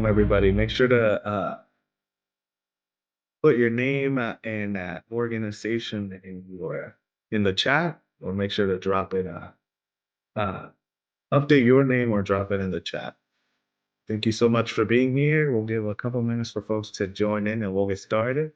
Everybody. Make sure to put your name and organization in the chat, or make sure to drop it. Uh, Update your name or drop it in the chat. Thank you so much for being here. We'll give a couple minutes for folks to join in, and we'll get started.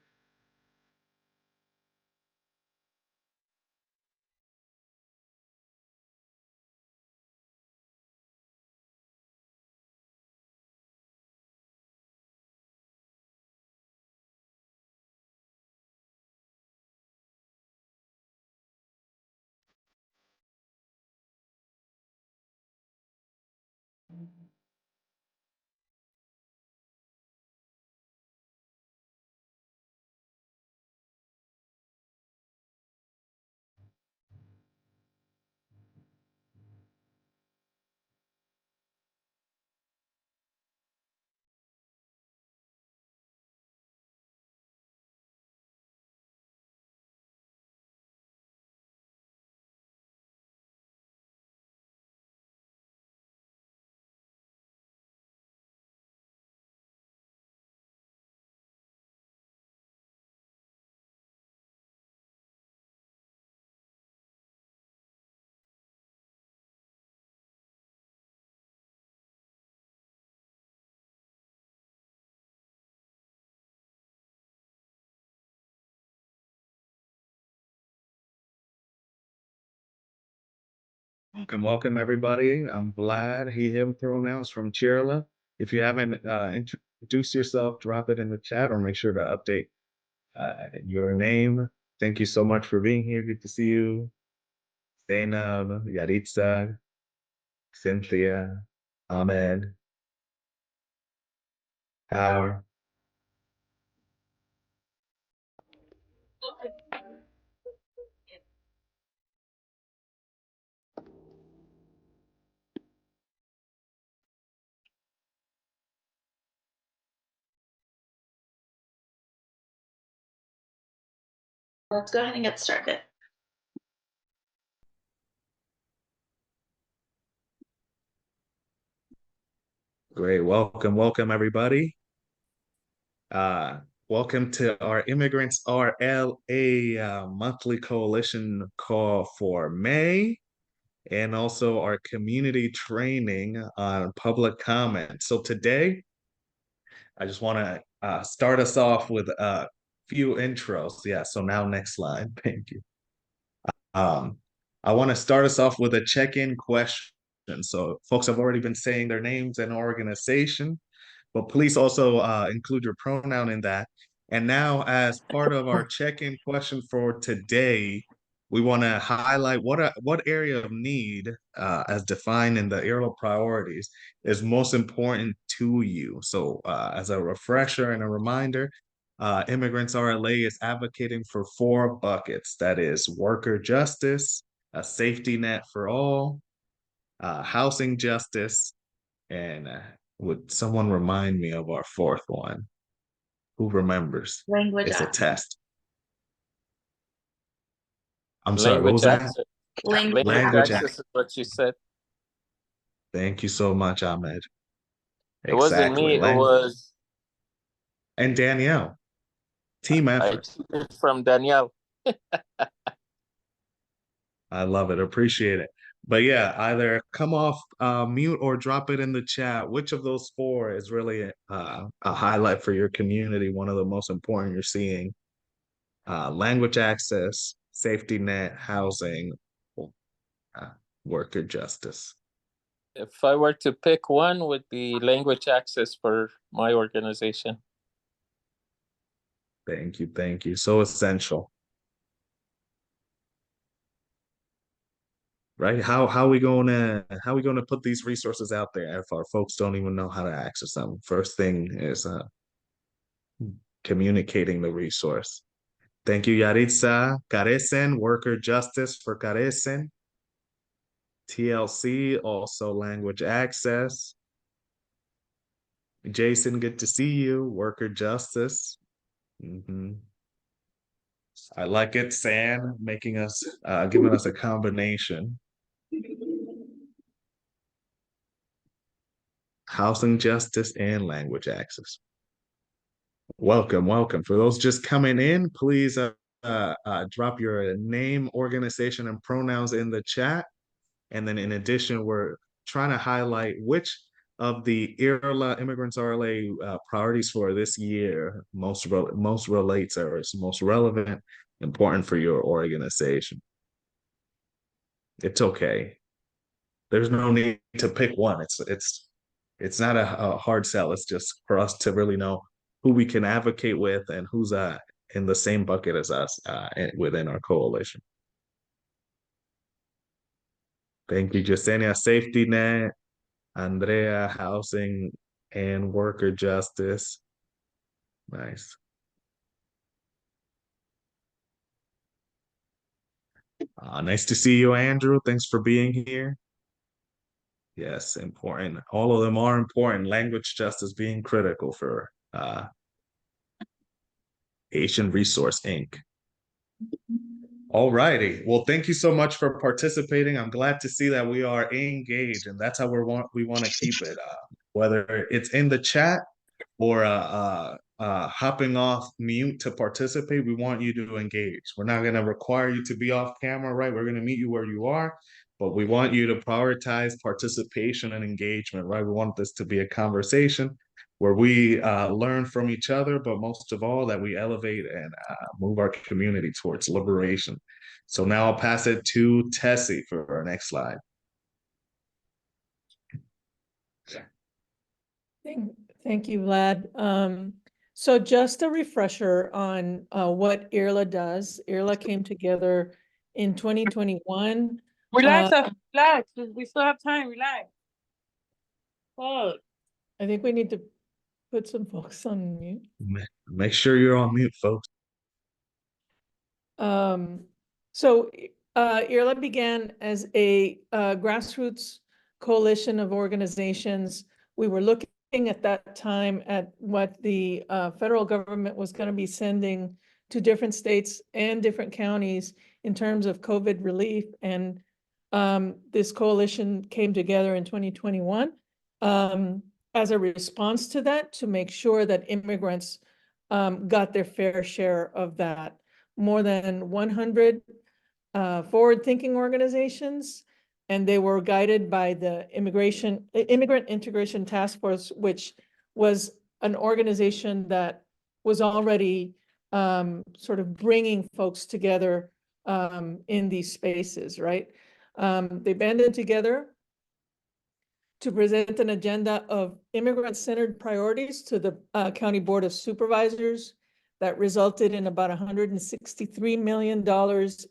Welcome everybody. I'm Vlad, he, him pronouns from Chirla. If you haven't introduced yourself, drop it in the chat or make sure to update your name. Thank you so much for being here. Good to see you. Zainab, Yaritza, Cynthia, Ahmed, Howard. Let's go ahead and get started. Great. Welcome everybody. Welcome to our Immigrants RLA monthly coalition call for May, and also our community training on public comment. So today, I just want to start us off with a few intros. Yeah, so now next slide. Thank you. Um, I want to start us off with a check-in question. So folks have already been saying their names and organization, but please also include your pronoun in that. And now, as part of our check-in question for today, we want to highlight what area of need, as defined in the area of priorities, is most important to you. So, as a refresher and a reminder, Immigrants RLA is advocating for four buckets. That is worker justice, a safety net for all, housing justice, and would someone remind me of our fourth one? Who remembers? Language It's a access. test. I'm sorry, what was that? Language Access is what you said. Thank you so much, Ahmed. It wasn't me, it was and Danielle. Team effort. I took it from Danielle. I love it. Appreciate it. But yeah, either come off mute or drop it in the chat. Which of those four is really a highlight for your community? One of the most important you're seeing: language access, safety net, housing, uh, worker justice. If I were to pick one, would be language access for my organization. Thank you, thank you. So essential, right? How we gonna put these resources out there if our folks don't even know how to access them? First thing is communicating the resource. Thank you, Yaritza. Carecen, worker justice for Carecen. TLC, also language access. Jason, good to see you. Worker justice. I like it, San, making us, giving us a combination. housing justice, and language access. Welcome, welcome. For those just coming in, please drop your name, organization, and pronouns in the chat. And then in addition, we're trying to highlight which of the IRLA Immigrants RLA priorities for this year most relates or is most relevant, important for your organization. It's okay. There's no need to pick one. It's not a hard sell. It's just for us to really know who we can advocate with and who's in the same bucket as us within our coalition. Thank you, Jasenia. Safety net, Andrea, housing and worker justice. Nice. Nice to see you, Andrew. Thanks for being here. Yes, important. All of them are important. Language justice being critical for Asian Resource Inc. All righty. Well, thank you so much for participating. I'm glad to see that we are engaged, and that's how we want to keep it. Whether it's in the chat or hopping off mute to participate, we want you to engage. We're not going to require you to be off camera, right? We're going to meet you where you are, but we want you to prioritize participation and engagement, right? We want this to be a conversation where we learn from each other, but most of all, that we elevate and move our community towards liberation. So now I'll pass it to Tessie for our next slide. Thank you, Vlad. So just a refresher on what IRLA does. IRLA came together in 2021. Relax, relax. We still have time. Relax. Oh. I think we need to put some folks on mute. Make sure you're on mute, folks. So IRLA began as a grassroots coalition of organizations. We were looking at that time at what the federal government was going to be sending to different states and different counties in terms of COVID relief. And this coalition came together in 2021 as a response to that, to make sure that immigrants got their fair share of that. More than 100 forward-thinking organizations, and they were guided by the Immigrant Integration Task Force, which was an organization that was already sort of bringing folks together in these spaces, right? They banded together to present an agenda of immigrant-centered priorities to the County Board of Supervisors that resulted in about $163 million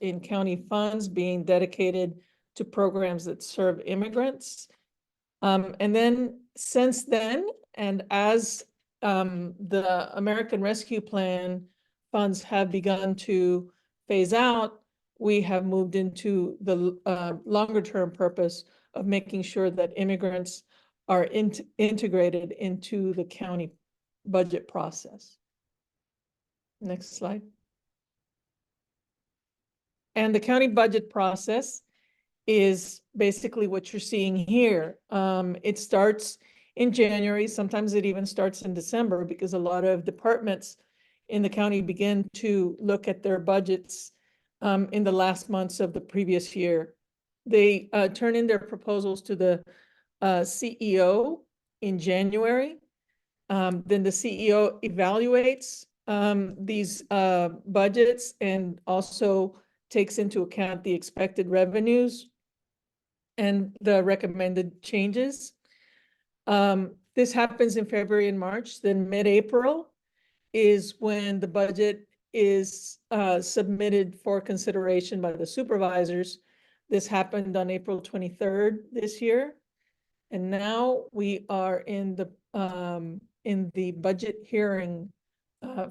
in county funds being dedicated to programs that serve immigrants. And then since then, and as the American Rescue Plan funds have begun to phase out, we have moved into the longer term purpose of making sure that immigrants are integrated into the county budget process. Next slide. And the county budget process is basically what you're seeing here. It starts in January. Sometimes it even starts in December, because a lot of departments in the county begin to look at their budgets in the last months of the previous year. They turn in their proposals to the CEO in January. Then the CEO evaluates these budgets and also takes into account the expected revenues and the recommended changes. This happens in February and March. Then mid-April is when the budget is submitted for consideration by the supervisors. This happened on April 23rd this year. And now we are in the budget hearing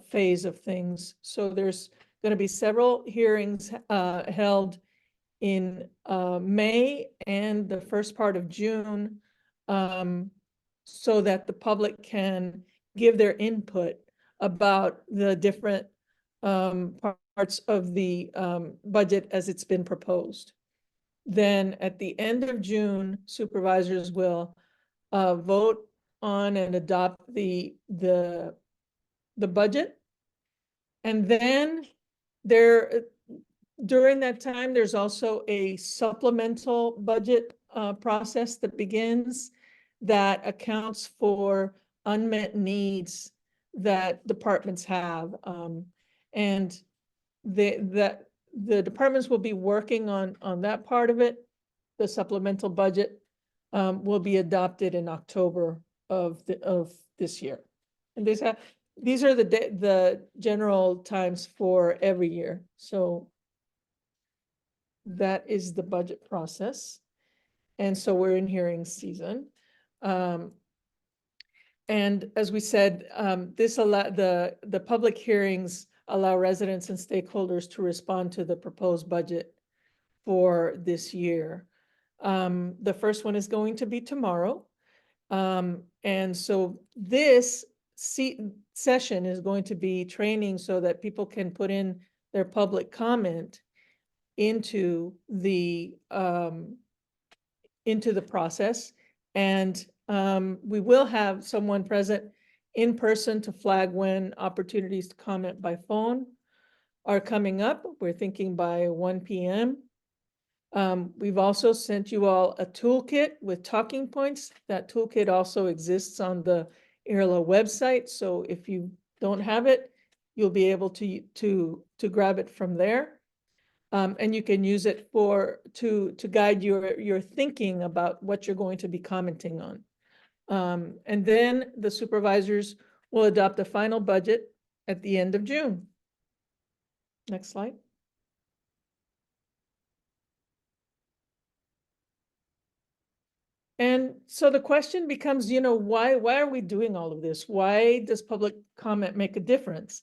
phase of things. So there's going to be several hearings held in May and the first part of June, so that the public can give their input about the different parts of the budget as it's been proposed. Then at the end of June, supervisors will vote on and adopt the budget. And then during that time, there's also a supplemental budget process that begins that accounts for unmet needs that departments have. And the departments will be working on that part of it. The supplemental budget will be adopted in October of this year. And these are the general times for every year. So that is the budget process. And so we're in hearing season. And as we said, the public hearings allow residents and stakeholders to respond to the proposed budget for this year. The first one is going to be tomorrow. And so this session is going to be training so that people can put in their public comment into the process. And we will have someone present in person to flag when opportunities to comment by phone are coming up. We're thinking by 1 p.m. We've also sent you all a toolkit with talking points. That toolkit also exists on the IRLA website. So if you don't have it, you'll be able to grab it from there. And you can use it to guide your thinking about what you're going to be commenting on. And then the supervisors will adopt a final budget at the end of June. Next slide. And so the question becomes, why are we doing all of this? Why does public comment make a difference?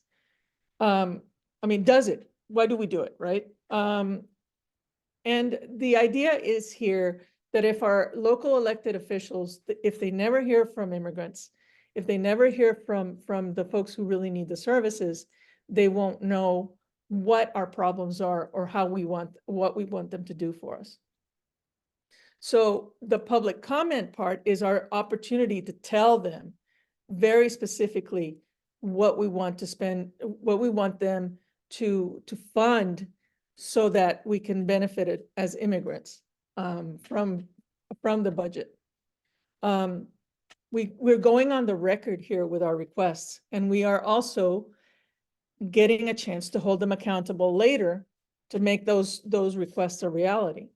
I mean, does it? Why do we do it, right? And the idea is here that if our local elected officials, if they never hear from immigrants, if they never hear from the folks who really need the services, they won't know what our problems are or what we want them to do for us. So the public comment part is our opportunity to tell them very specifically what we want to spend, what we want them to fund so that we can benefit it as immigrants from the budget. We're going on the record here with our requests, and we are also getting a chance to hold them accountable later to make those requests a reality.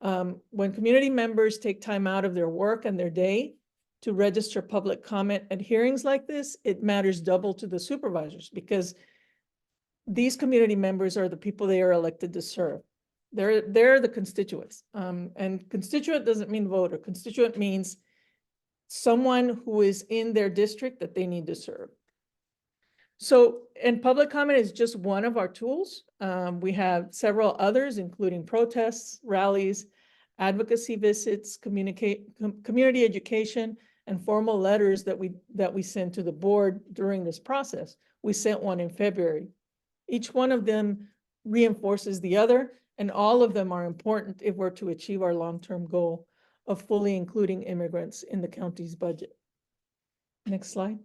When community members take time out of their work and their day to register public comment at hearings like this, it matters double to the supervisors because these community members are the people they are elected to serve. They're the constituents. And constituent doesn't mean voter. Constituent means someone who is in their district that they need to serve. So, and public comment is just one of our tools. We have several others, including protests, rallies, advocacy visits, community education, and formal letters that we send to the board during this process. We sent one in February. Each one of them reinforces the other, and all of them are important if we're to achieve our long-term goal of fully including immigrants in the county's budget. Next slide.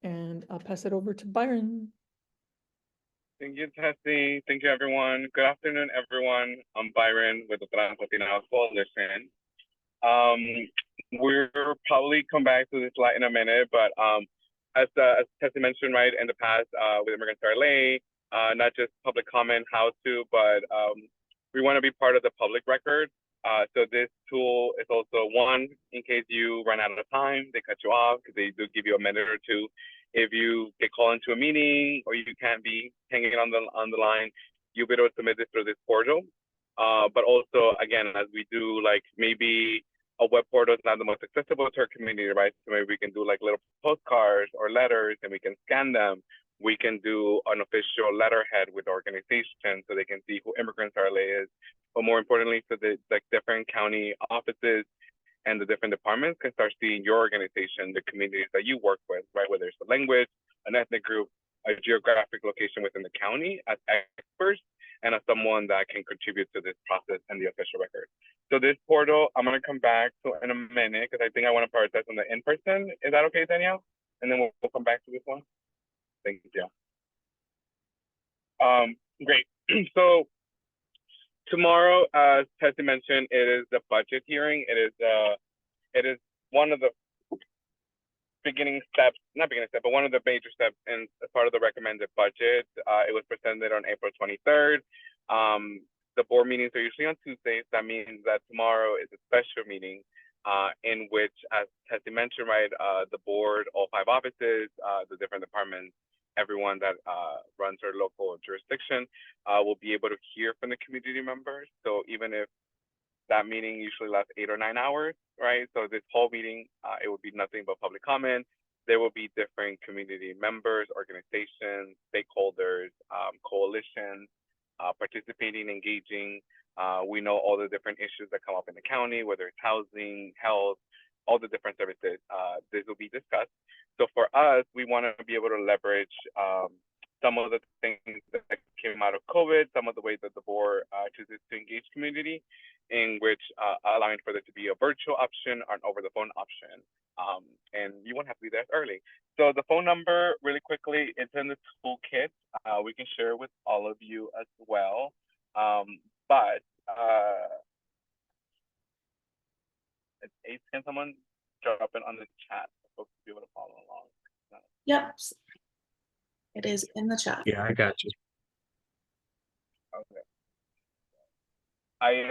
And I'll pass it over to Byron. Thank you, Tessie. Thank you, everyone. Good afternoon, everyone. I'm Byron with the Translatinados Coalition. We'll probably come back to this slide in a minute, but as Tessie mentioned, right, in the past with Immigrants Are LA, not just public comment, how to, but we want to be part of the public record. So this tool is also one, in case you run out of time, they cut you off because they do give you a minute or two. If you get called into a meeting or you can't be hanging on the line, you'll be able to submit this through this portal. But also, again, as we do, like maybe a web portal is not the most accessible to our community, right? So maybe we can do like little postcards or letters and we can scan them. We can do an official letterhead with the organization so they can see who Immigrants Are LA is. But more importantly, so the like different county offices and the different departments can start seeing your organization, the communities that you work with, right? Whether it's a language, an ethnic group, a geographic location within the county as experts and as someone that can contribute to this process and the official record. So this portal, I'm gonna come back to in a minute because I think I want to prioritize on the in-person. Is that okay, Danielle? And then we'll come back to this one. Thank you. Great. So tomorrow, as Tessie mentioned, it is the budget hearing. It is one of the beginning steps, not beginning step, but one of the major steps in as part of the recommended budget. It was presented on April 23rd. The board meetings are usually on Tuesdays. That means that tomorrow is a special meeting in which, as Tessie mentioned, right, the board, all 5 offices, the different departments, everyone that runs our local jurisdiction will be able to hear from the community members. So even if that meeting usually lasts 8 or 9 hours, right? So this whole meeting, it will be nothing but public comment. There will be different community members, organizations, stakeholders, coalitions, participating, engaging. We know all the different issues that come up in the county, whether it's housing, health, all the different services. This will be discussed. So for us, we want to be able to leverage some of the things that came out of COVID, some of the ways that the board chooses to engage community, in which allowing for there to be a virtual option or an over the phone option. And you won't have to be there early. So the phone number, really quickly, it's in the toolkit. We can share with all of you as well. But can someone drop it on the chat for folks to be able to follow along? Yep. It is in the chat. Yeah, I got you. Okay. I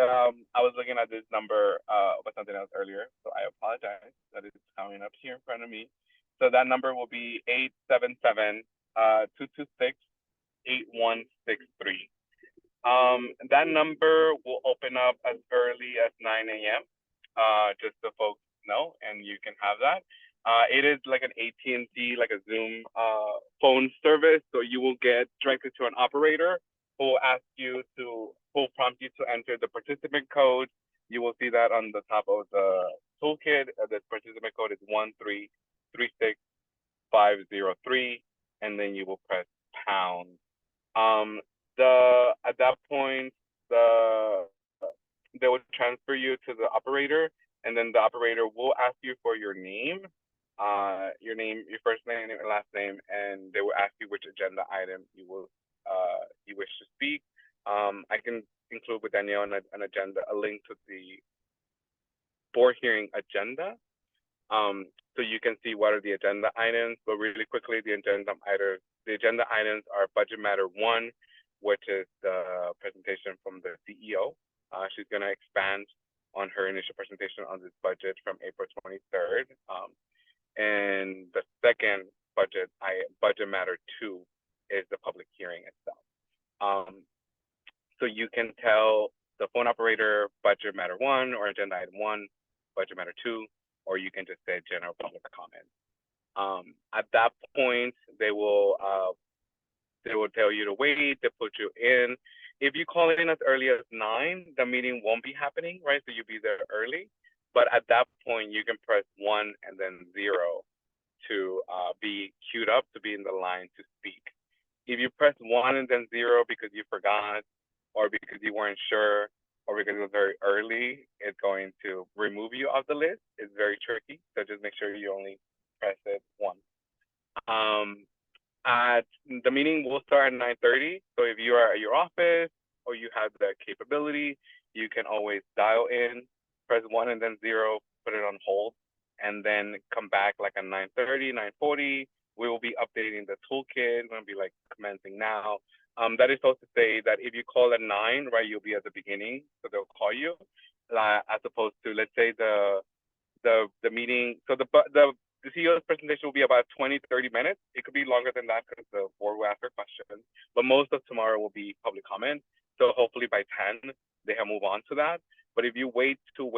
was looking at this number with something else earlier, so I apologize that it's coming up here in front of me. So that number will be 877-226-8163. That number will open up as early as 9 a.m. Just so folks know, and you can have that. It is like an AT&T, like a Zoom phone service, so you will get directly to an operator who will prompt you to enter the participant code. You will see that on the top of the toolkit. The participant code is 1336503, and then you will press pound. At that point, they will transfer you to the operator, and then the operator will ask you for your name, your first name and last name, and they will ask you which agenda item you wish to speak. I can include with Danielle a link to the board hearing agenda, so you can see what are the agenda items. But really quickly, the agenda items are budget matter 1, which is the presentation from the CEO. She's going to expand on her initial presentation on this budget from April 23rd. And the second budget matter 2 is the public hearing itself. So you can tell the phone operator budget matter 1 or agenda item 1, budget matter 2, or you can just say general public comment. At that point, they will tell you to wait, to put you in. If you call in as early as 9, the meeting won't be happening, right? So you'll be there early. But at that point, you can press 1 and then 0 to be queued up to be in the line to speak. If you press 1 and then 0 because you forgot, or because you weren't sure, or because it was very early, it's going to remove you off the list. It's very tricky, so just make sure you only press it once. The meeting will start at 9:30. So if you are at your office or you have the capability, you can always dial in, press 1 and then 0, put it on hold, and then come back like at 9:30, 9:40. We will be updating the toolkit. We're gonna be like commencing now. That is supposed to say that if you call at 9, right, you'll be at the beginning, so they'll call you, as opposed to, let's say the meeting. So the CEO's presentation will be about 20-30 minutes. It could be longer than that because the board will ask her questions, but most of tomorrow will be public comment. So hopefully by 10, they have moved on to that. But if you wait to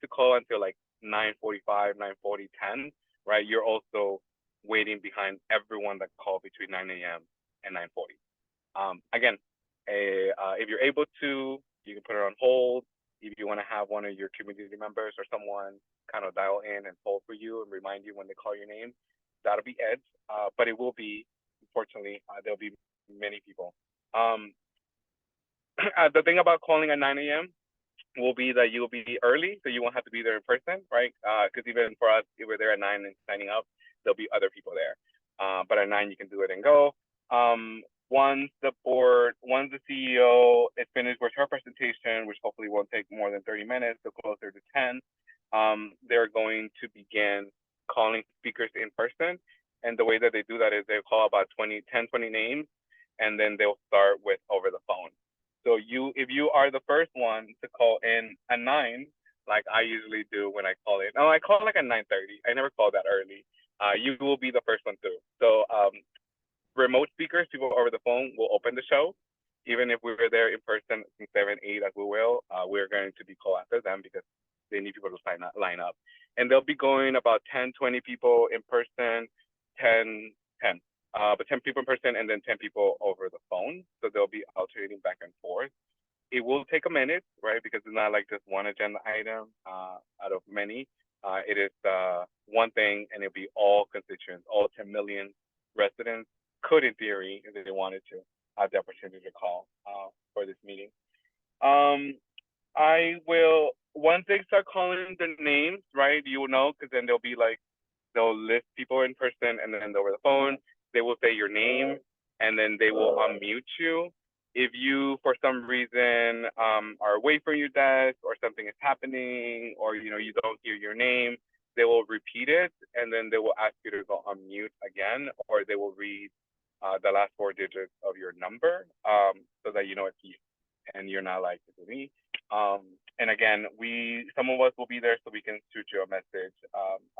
call until like 9:45, 9:40, 10, right, you're also waiting behind everyone that called between 9 a.m. and 9:40. Again, if you're able to, you can put it on hold. If you want to have one of your community members or someone kind of dial in and hold for you and remind you when they call your name, that'll be Ed. But it will be, unfortunately, there'll be many people. the thing about calling at 9 a.m. will be that you'll be early, so you won't have to be there in person, right? Because even for us, if we're there at 9 and signing up, there'll be other people there. But at 9, you can do it and go. Once the CEO is finished with her presentation, which hopefully won't take more than 30 minutes, so closer to 10, they're going to begin calling speakers in person. And the way that they do that is they call about 20 names, and then they'll start with over the phone. So if you are the first one to call in at 9, like I usually do when I call in. No, I call like at 9:30. I never call that early. You will be the first one through. So remote speakers, people over the phone, will open the show. Even if we were there in person from 7, 8, as we will, we're going to be call after them because they need people to line up. And they'll be going about 10, 20 people in person, 10, but 10 people in person and then 10 people over the phone. So they'll be alternating back and forth. It will take a minute, right? Because it's not like just one agenda item out of many. It is one thing, and it'll be all constituents, all 10 million residents could, in theory, if they wanted to, have the opportunity to call for this meeting. I will, once they start calling the names, right, you will know, because then they'll be like, they'll list people in person, and then over the phone, they will say your name, and then they will unmute you. If you, for some reason, are away from your desk, or something is happening, or you don't hear your name, they will repeat it, and then they will ask you to go unmute again, or they will read the last 4 digits of your number, so that you know it's you, and you're not like, it's me. And again, some of us will be there so we can shoot you a message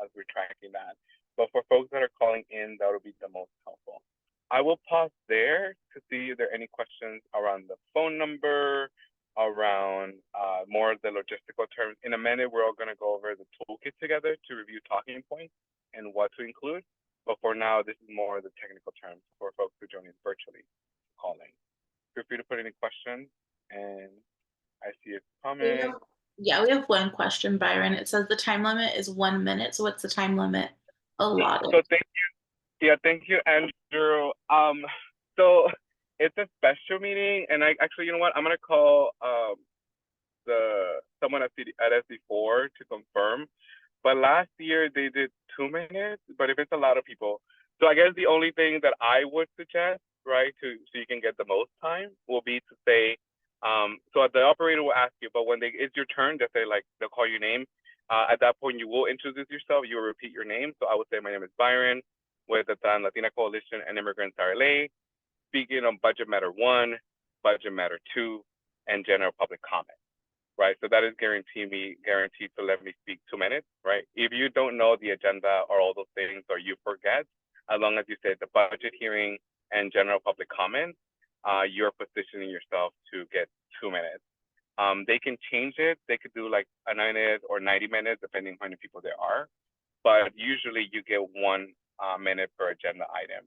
as we're tracking that. But for folks that are calling in, that will be the most helpful. I will pause there to see if there are any questions around the phone number, around more of the logistical terms. In a minute, we're all going to go over the toolkit together to review talking points and what to include. But for now, this is more of the technical terms for folks who join us virtually calling. Feel free to put any questions, and I see a comment. Yeah, we have one question, Byron. It says the time limit is 1 minute. So what's the time limit allotted? So thank you. Yeah, thank you, Andrew. So it's a special meeting, and I actually, you know what? I'm gonna call someone at SC4 to confirm. But last year they did 2 minutes. But if it's a lot of people, so I guess the only thing that I would suggest, right, so you can get the most time, will be to say, so the operator will ask you, but when it's your turn, they say, like, they'll call your name. At that point, you will introduce yourself. You will repeat your name. So I would say, my name is Byron with the Tan Latina Coalition and Immigrants Are LA, speaking on Budget Matter 1, Budget Matter 2, and general public comment, right? So that is guaranteed to let me speak 2 minutes, right? If you don't know the agenda or all those things, or you forget, as long as you say the budget hearing and general public comment, you're positioning yourself to get 2 minutes. They can change it. They could do like a 9 minute or 90 minutes, depending on how many people there are. But usually you get 1 minute per agenda item,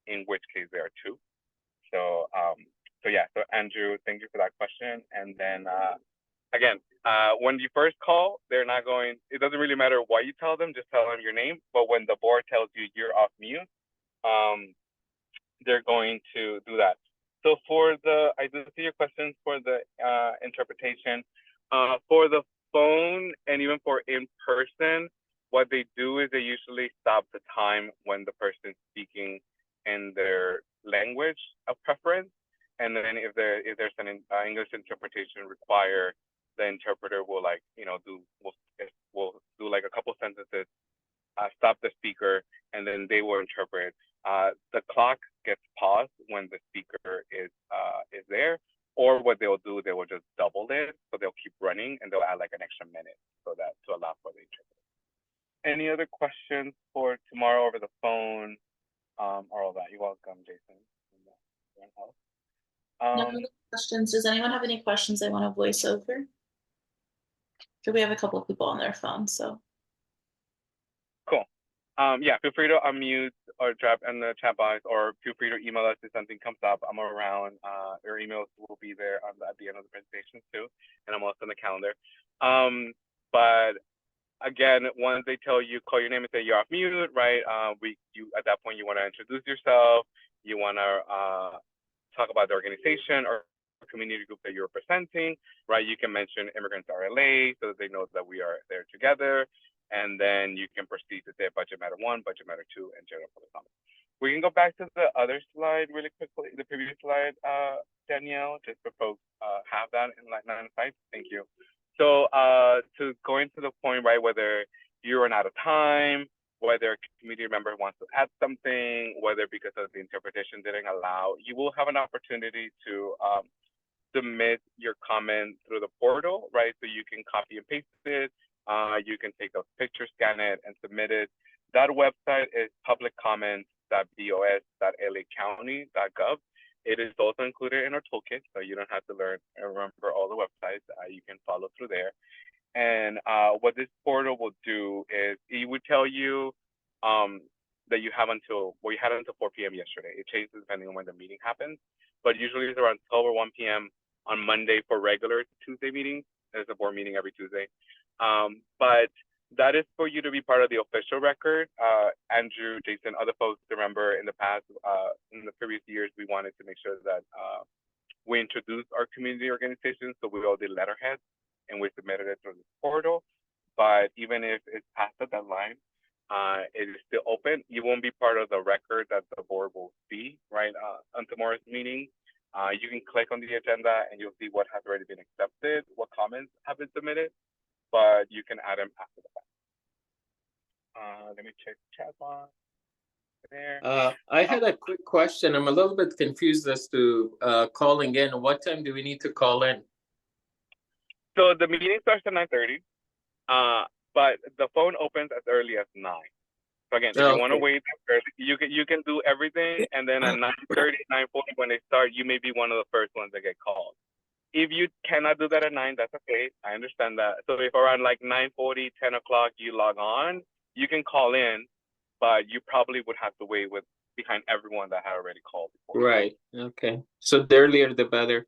in which case there are 2. So, so Andrew, thank you for that question. And then again, when you first call, they're not going, it doesn't really matter what you tell them, just tell them your name. But when the board tells you you're off mute, they're going to do that. So I do see your questions for the interpretation. For the phone and even for in person, what they do is they usually stop the time when the person's speaking in their language of preference. And then if there's an English interpretation required, the interpreter will will do like a couple sentences, stop the speaker, and then they will interpret. The clock gets paused when the speaker is there, or what they'll do, they will just double it, so they'll keep running and they'll add like an extra minute so that to allow for the interpreter. Any other questions for tomorrow over the phone, or all that? You're welcome, Jason. No other questions. Does anyone have any questions they want to voice over? So we have a couple of people on their phone, so. Cool. Yeah, feel free to unmute or drop in the chat box, or feel free to email us if something comes up. I'm around. Your emails will be there at the end of the presentation too, and I'm also on the calendar. But again, once they tell you, call your name and say you're off mute, right? At that point, you want to introduce yourself. You want to talk about the organization or community group that you're representing, right? You can mention Immigrants RLA so that they know that we are there together. And then you can proceed to say budget matter 1, budget matter 2, and general public comment. We can go back to the other slide really quickly, the previous slide, Danielle, just for folks have that in line of sight. Thank you. So to go into the point, right, whether you run out of time, whether a community member wants to add something, whether because of the interpretation didn't allow, you will have an opportunity to submit your comment through the portal, right? So you can copy and paste it. You can take a picture, scan it, and submit it. That website is publiccomment.bos.lacounty.gov. It is also included in our toolkit, so you don't have to learn and remember all the websites. You can follow through there. And what this portal will do is it would tell you that you have until, well, you had until 4 p.m. yesterday. It changes depending on when the meeting happens, but usually it's around 12 or 1 p.m. on Monday for regular Tuesday meetings. There's a board meeting every Tuesday. But that is for you to be part of the official record. Andrew, Jason, other folks remember in the past, in the previous years, we wanted to make sure that we introduced our community organizations. So we all did letterheads and we submitted it through the portal. But even if it's past the deadline, it is still open. You won't be part of the record that the board will see, right, on tomorrow's meeting. You can click on the agenda and you'll see what has already been accepted, what comments have been submitted, but you can add them after the fact. Let me check the chat box there. I had a quick question. I'm a little bit confused as to calling in. What time do we need to call in? So the meeting starts at 9:30, but the phone opens as early as 9. So again, if you want to wait early, you can do everything, and then at 9:30, 9:40 when they start, you may be one of the first ones that get called. If you cannot do that at 9, that's okay. I understand that. So if around like 9:40, 10 o'clock you log on, you can call in, but you probably would have to wait behind everyone that had already called before. Right. Okay. So the earlier the better.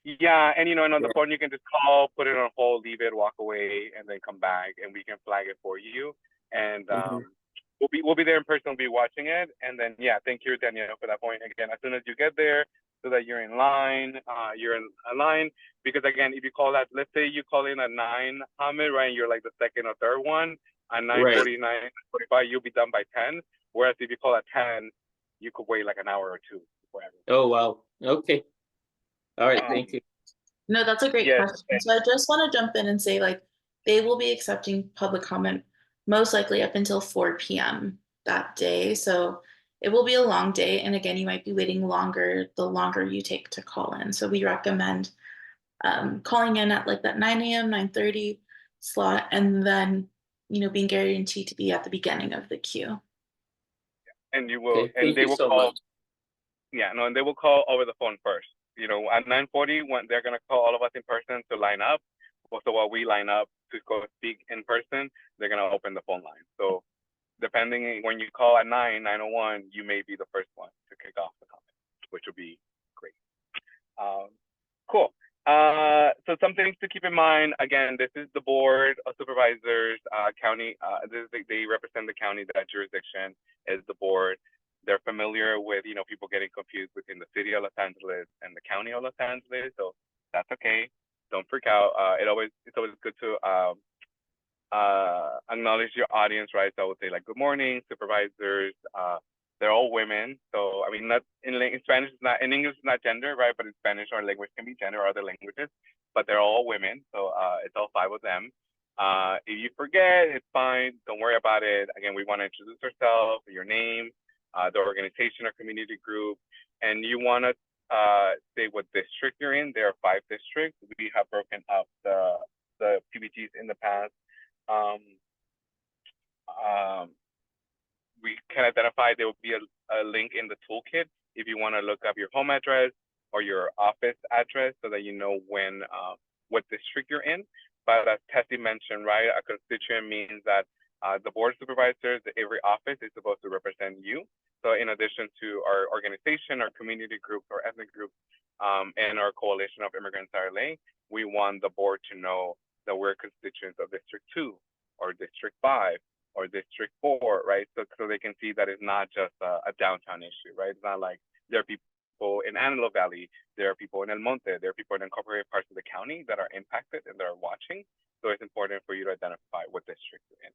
Yeah, and and on the phone you can just call, put it on hold, leave it, walk away, and then come back, and we can flag it for you. And we'll be there in person, we'll be watching it. And then thank you, Danielle, for that point. Again, as soon as you get there, so that you're in line, because again, if you call that, let's say you call in at 9, Hamid, right? You're like the second or third one. At 9:40, 9:45, you'll be done by 10. Whereas if you call at 10, you could wait like an hour or two before everything. Oh wow. Okay. All right. Thank you. No, that's a great question. So I just want to jump in and say, like, they will be accepting public comment most likely up until 4 p.m. that day. So it will be a long day. And again, you might be waiting longer the longer you take to call in. So we recommend calling in at like that 9 a.m., 9:30 slot, and then, being guaranteed to be at the beginning of the queue. And you will, Okay, and they will so call. much. And they will call over the phone first. At 9:40, when they're gonna call all of us in person to line up. So while we line up to go speak in person, they're gonna open the phone line. So depending when you call at 9:01, you may be the first one to kick off the comment, which would be great. Cool. So some things to keep in mind. Again, this is the Board of Supervisors, county. They represent the county. That jurisdiction is the board. They're familiar with people getting confused between the city of Los Angeles and the county of Los Angeles. So that's okay. Don't freak out. It's always good to acknowledge your audience, right? So I would say like, good morning, supervisors. They're all women. So I mean, not in Spanish, is not in English, is not gender, right? But in Spanish, our language can be gender or other languages. But they're all women, so it's all 5 of them. If you forget, it's fine. Don't worry about it. Again, we want to introduce ourselves, your name, the organization or community group, and you want to say what district you're in. There are 5 districts. We have broken up the PBGs in the past. We can identify, there will be a link in the toolkit if you want to look up your home address or your office address so that you know when what district you're in. But as Tessie mentioned, right, a constituent means that the board of supervisors, every office is supposed to represent you. So in addition to our organization, our community groups, our ethnic groups, and our coalition of immigrants RLA, we want the board to know that we're constituents of District 2 or District 5 or District 4, right? So they can see that it's not just a downtown issue, right? It's not like there are people people in Antelope Valley, there are people in El Monte, there are people in incorporated parts of the county that are impacted and that are watching. So it's important for you to identify what district you're in.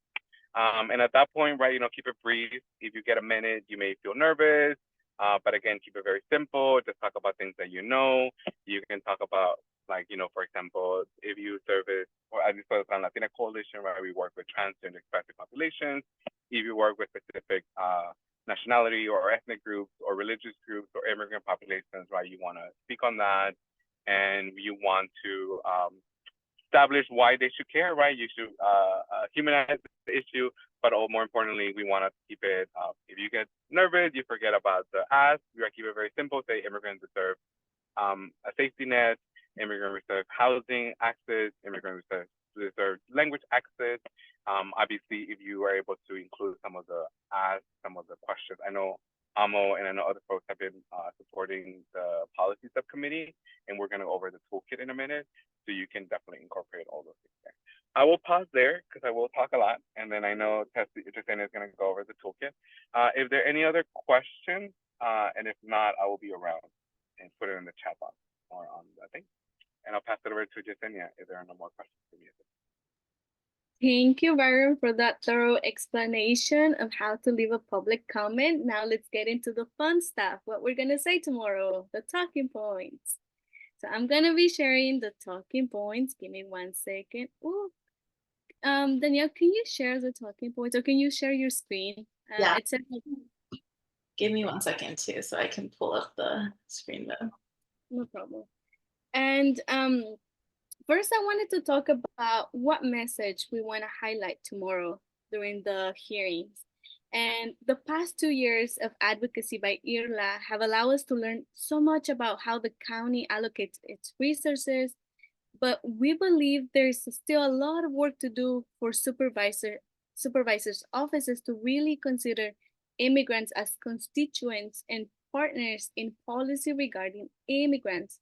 And at that point, right, keep it brief. If you get a minute, you may feel nervous, but again, keep it very simple. Just talk about things that you know. You can talk about, like, for example, if you service, or at least for the Latina Coalition, right, we work with trans and expressive populations. If you work with specific nationality or ethnic groups or religious groups or immigrant populations, right, you want to speak on that, and you want to establish why they should care, right? You should humanize the issue, but more importantly, we want to keep it, if you get nervous, you forget about the ask, you keep it very simple, say immigrants deserve a safety net, immigrants deserve housing access, immigrants deserve language access. Obviously, if you are able to include some of the questions, I know Amo and I know other folks have been supporting the policy subcommittee, and we're going to go over the toolkit in a minute, so you can definitely incorporate all those things there. I will pause there because I will talk a lot, and then I know Tessenia is going to go over the toolkit. If there are any other questions, and if not, I will be around and put it in the chat box or on the thing. And I'll pass it over to Yesenia if there are no more questions for me. Thank you, Byron, for that thorough explanation of how to leave a public comment. Now let's get into the fun stuff, what we're going to say tomorrow, the talking points. So I'm going to be sharing the talking points. Give me 1 second. Ooh. Danielle, can you share the talking points, or can you share your screen? Yeah. It said Give me 1 second too, so I can pull up the screen though. no problem. And first, I wanted to talk about what message we want to highlight tomorrow during the hearings. And the past 2 years of advocacy by IRLA have allowed us to learn so much about how the county allocates its resources, but we believe there's still a lot of work to do for supervisors' offices to really consider immigrants as constituents and partners in policy regarding immigrants.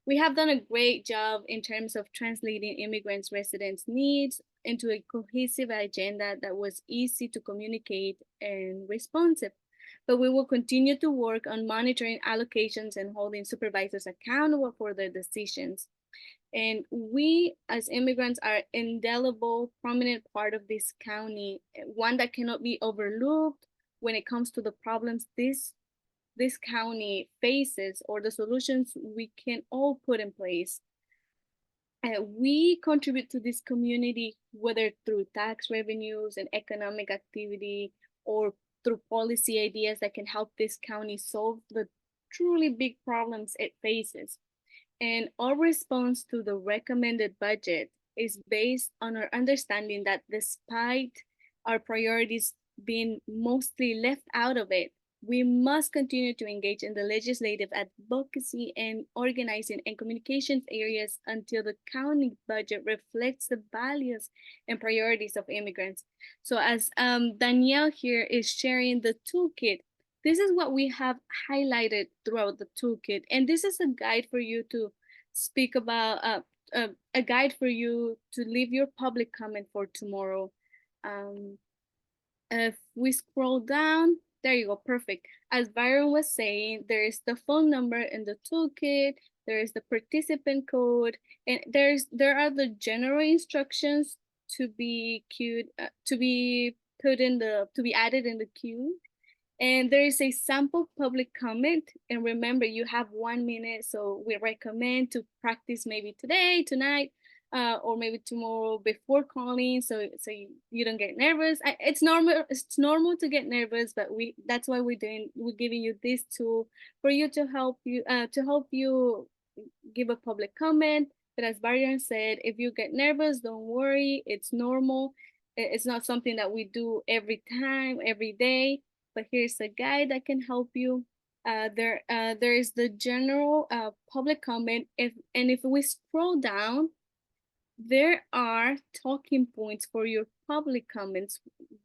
We have done a great job in terms of translating immigrants' residents' needs into a cohesive agenda that was easy to communicate and responsive. But we will continue to work on monitoring allocations and holding supervisors accountable for their decisions. And we as immigrants are indelible, prominent part of this county, one that cannot be overlooked when it comes to the problems this county faces or the solutions we can all put in place. We contribute to this community, whether through tax revenues and economic activity, or through policy ideas that can help this county solve the truly big problems it faces. And our response to the recommended budget is based on our understanding that despite our priorities being mostly left out of it, we must continue to engage in the legislative advocacy and organizing and communications areas until the county budget reflects the values and priorities of immigrants. So as Danielle here is sharing the toolkit, this is what we have highlighted throughout the toolkit. And this is a guide for you to speak about, a guide for you to leave your public comment for tomorrow. If we scroll down, there you go, perfect. As Byron was saying, there is the phone number in the toolkit, there is the participant code, and there are the general instructions to be queued, to be added in the queue. And there is a sample public comment. And remember, you have 1 minute, so we recommend to practice maybe today, tonight, or maybe tomorrow before calling, so you don't get nervous. It's normal to get nervous, but that's why we're giving you this tool for you to help you give a public comment. But as Byron said, if you get nervous, don't worry, it's normal. It's not something that we do every time, every day, but here's a guide that can help you. There is the general public comment. If we scroll down, there are talking points for your public comments.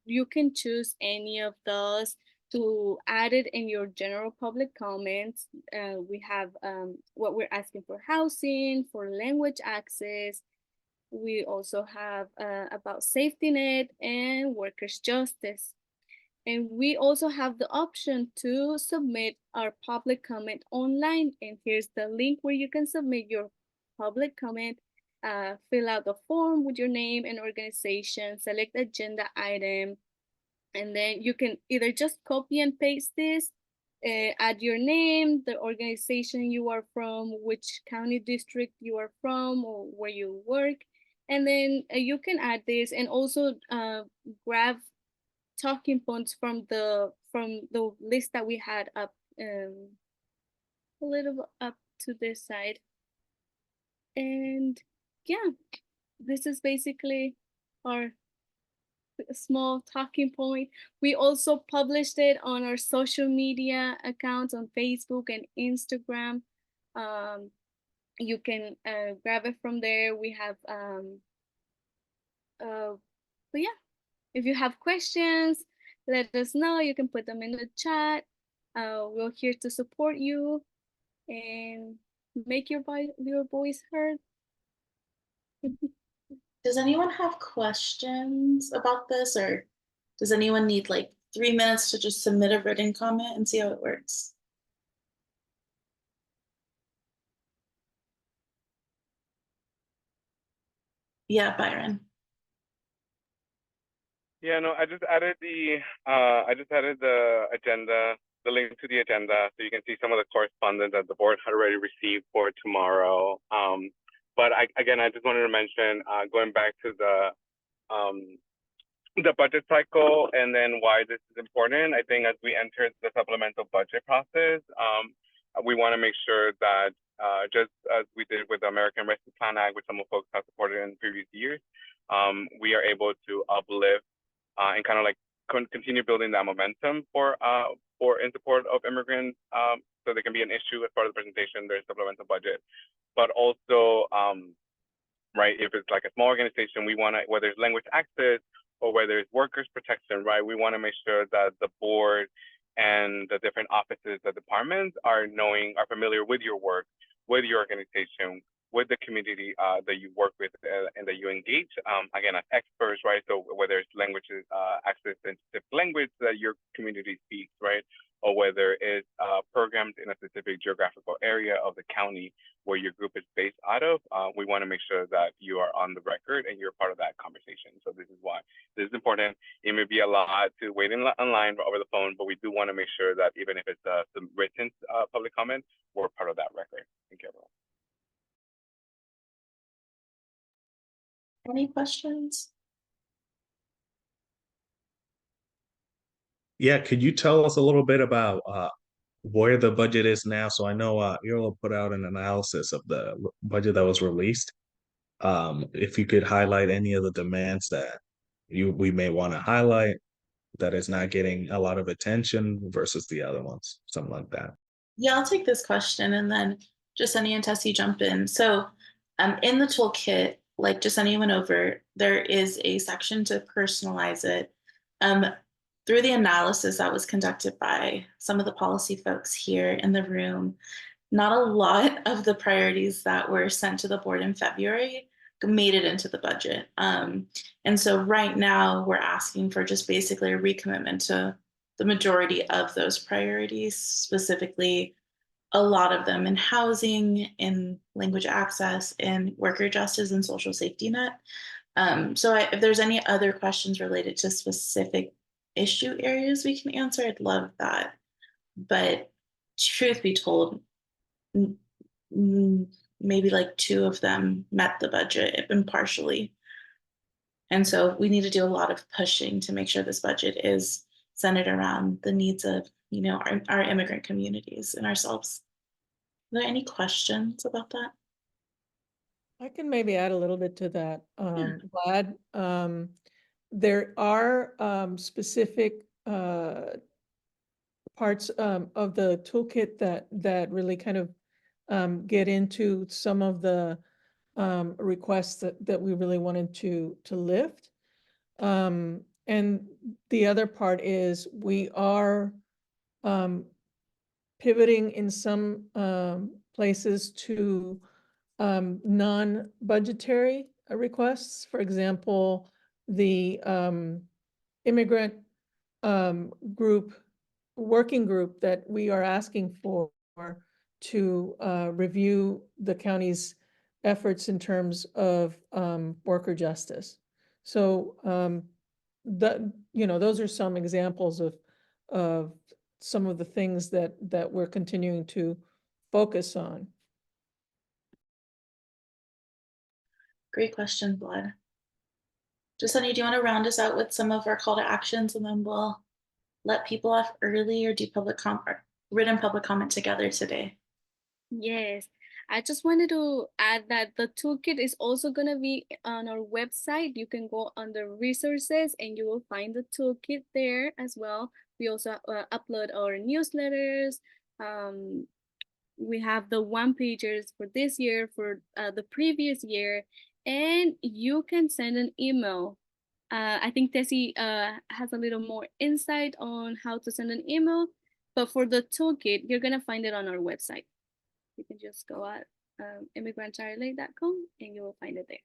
You can choose any of those to add it in your general public comments. We have what we're asking for housing, for language access. We also have about safety net and workers' justice. And we also have the option to submit our public comment online. And here's the link where you can submit your public comment. Fill out the form with your name and organization, select agenda item, and then you can either just copy and paste this, add your name, the organization you are from, which county district you are from, or where you work, and then you can add this, and also grab talking points from the list that we had up, a little bit up to this side. And yeah, this is basically our small talking point. We also published it on our social media accounts on Facebook and Instagram. You can grab it from there. We have but yeah, if you have questions, let us know. You can put them in the chat. We're here to support you and make your voice heard. Does anyone have questions about this, or does anyone need like 3 minutes to just submit a written comment and see how it works? Yeah, Byron. Yeah, no, I just added the agenda, the link to the agenda, so you can see some of the correspondence that the board had already received for tomorrow. But I just wanted to mention, going back to the budget cycle and then why this is important. I think as we enter the supplemental budget process, we want to make sure that just as we did with the American Rescue Plan Act, which some of folks have supported in previous years, we are able to uplift and kind of like continue building that momentum for in support of immigrants, so there can be an issue as part of the presentation. There's supplemental budget, but also right, if it's like a small organization, we want to, whether it's language access or whether it's workers protection, right, we want to make sure that the board and the different offices, the departments are familiar with your work, with your organization, with the community that you work with and that you engage, again, as experts, right? So whether it's languages, access to specific language that your community speaks, right? Or whether it's programs in a specific geographical area of the county where your group is based out of, we want to make sure that you are on the record and you're part of that conversation. So this is why this is important. It may be a lot to wait in line over the phone, but we do want to make sure that even if it's some written public comment, we're part of that record. Thank you, everyone. Any questions? Yeah, could you tell us a little bit about where the budget is now? So I know Irla put out an analysis of the budget that was released. If you could highlight any of the demands that we may want to highlight that is not getting a lot of attention versus the other ones, something like that. Yeah, I'll take this question and then Jasenia and Tessie jump in. So in the toolkit, like Jasenia went over, there is a section to personalize it. Through the analysis that was conducted by some of the policy folks here in the room, not a lot of the priorities that were sent to the board in February made it into the budget. And so right now we're asking for just basically a recommitment to the majority of those priorities, specifically a lot of them in housing, in language access, in worker justice and social safety net. So if there's any other questions related to specific issue areas we can answer, I'd love that. But truth be told, maybe like 2 of them met the budget and partially. And so we need to do a lot of pushing to make sure this budget is centered around the needs of, our immigrant communities and ourselves. Are there any questions about that? I can maybe add a little bit to that, Vlad. There are specific parts of the toolkit that really kind of get into some of the requests that we really wanted to lift. And the other part is we are pivoting in some places to non-budgetary requests. For example, the immigrant working group that we are asking for to review the county's efforts in terms of worker justice. So those are some examples of some of the things that we're continuing to focus on. Great question, Blood. Sunny, do you want to round us out with some of our call to actions, and then we'll let people off early or do written public comment together today? Yes, I just wanted to add that the toolkit is also going to be on our website. You can go under resources and you will find the toolkit there as well. We also upload our newsletters. We have the one-pagers for this year, for the previous year, and you can send an email. I think Tessie has a little more insight on how to send an email, but for the toolkit, you're gonna find it on our website. You can just go at immigrantRLA.com and you will find it there.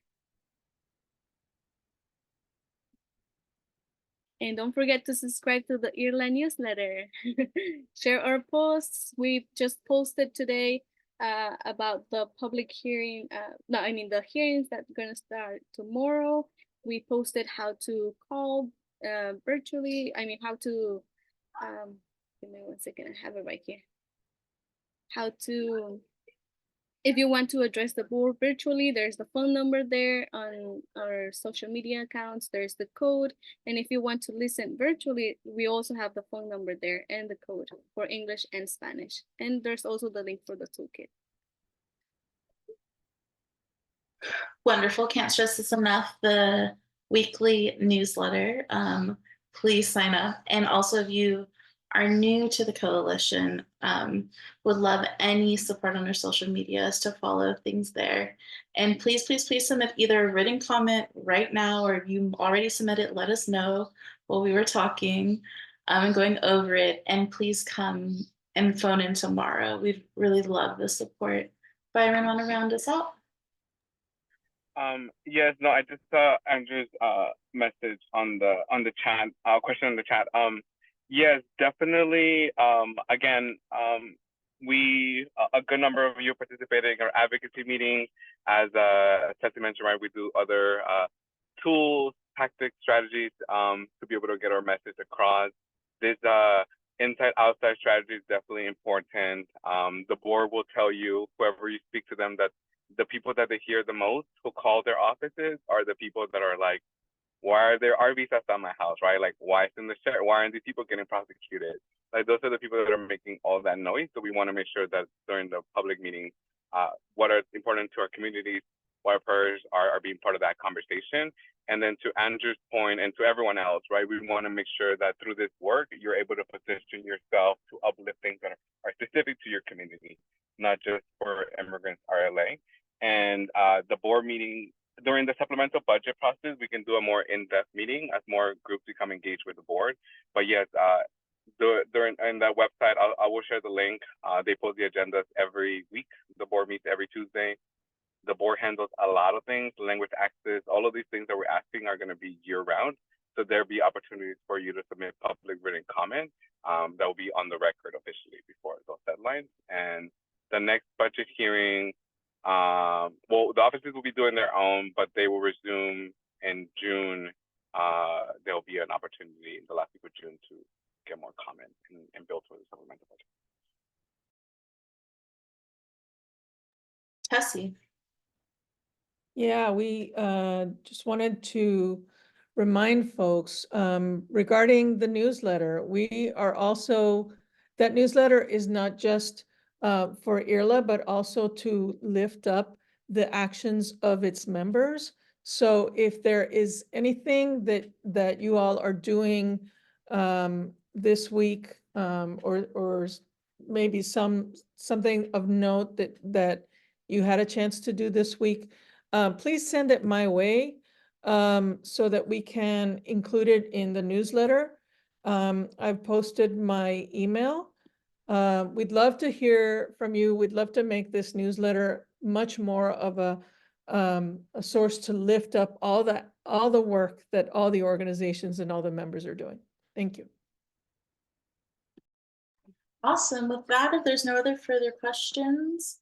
And don't forget to subscribe to the IRLA newsletter. Share our posts. We just posted today about the public hearing. The hearings that are going to start tomorrow. We posted how to call virtually. How to, give me 1 second, I have it right here. How to, if you want to address the board virtually, there's the phone number there. On our social media accounts, there's the code. And if you want to listen virtually, we also have the phone number there and the code for English and Spanish. And there's also the link for the toolkit. Wonderful. Can't stress this enough. The weekly newsletter, please sign up. And also, if you are new to the coalition, would love any support on our social medias to follow things there. And please, please, please submit either a written comment right now, or if you already submitted, let us know while we were talking and going over it. And please come and phone in tomorrow. We'd really love the support. Byron, want to round us out? Yes, no, I just saw Andrew's message on the chat, question in the chat. Yes, definitely. Again, a good number of you participating in our advocacy meeting. As Tessie mentioned, right, we do other tools, tactics, strategies to be able to get our message across. This inside-outside strategy is definitely important. The board will tell you, whoever you speak to them, that the people that they hear the most who call their offices are the people that are like, why are there RVs outside my house, right? Like, why is in the share? Why aren't these people getting prosecuted? Like, those are the people that are making all that noise. So we want to make sure that during the public meeting, what are important to our communities, what prayers are being part of that conversation. And then to Andrew's point and to everyone else, right, we want to make sure that through this work, you're able to position yourself to uplift things that are specific to your community, not just for Immigrants RLA. And the board meeting, during the supplemental budget process, we can do a more in-depth meeting as more groups become engaged with the board. But yes, during in that website, I will share the link. They post the agendas every week. The board meets every Tuesday. The board handles a lot of things, language access, all of these things that we're asking are going to be year-round. So there'll be opportunities for you to submit public written comment that will be on the record officially before those deadlines. And the next budget hearing, well, the offices will be doing their own, but they will resume in June. There'll be an opportunity in the last week of June to get more comment and build for the supplemental budget. Tessie. Yeah, we just wanted to remind folks regarding the newsletter. We are also, that newsletter is not just for IRLA, but also to lift up the actions of its members. So if there is anything that you all are doing this week, or maybe something of note that you had a chance to do this week, please send it my way so that we can include it in the newsletter. I've posted my email. We'd love to hear from you. We'd love to make this newsletter much more of a source to lift up all the work that all the organizations and all the members are doing. Thank you. Awesome. With that, if there's no other further questions,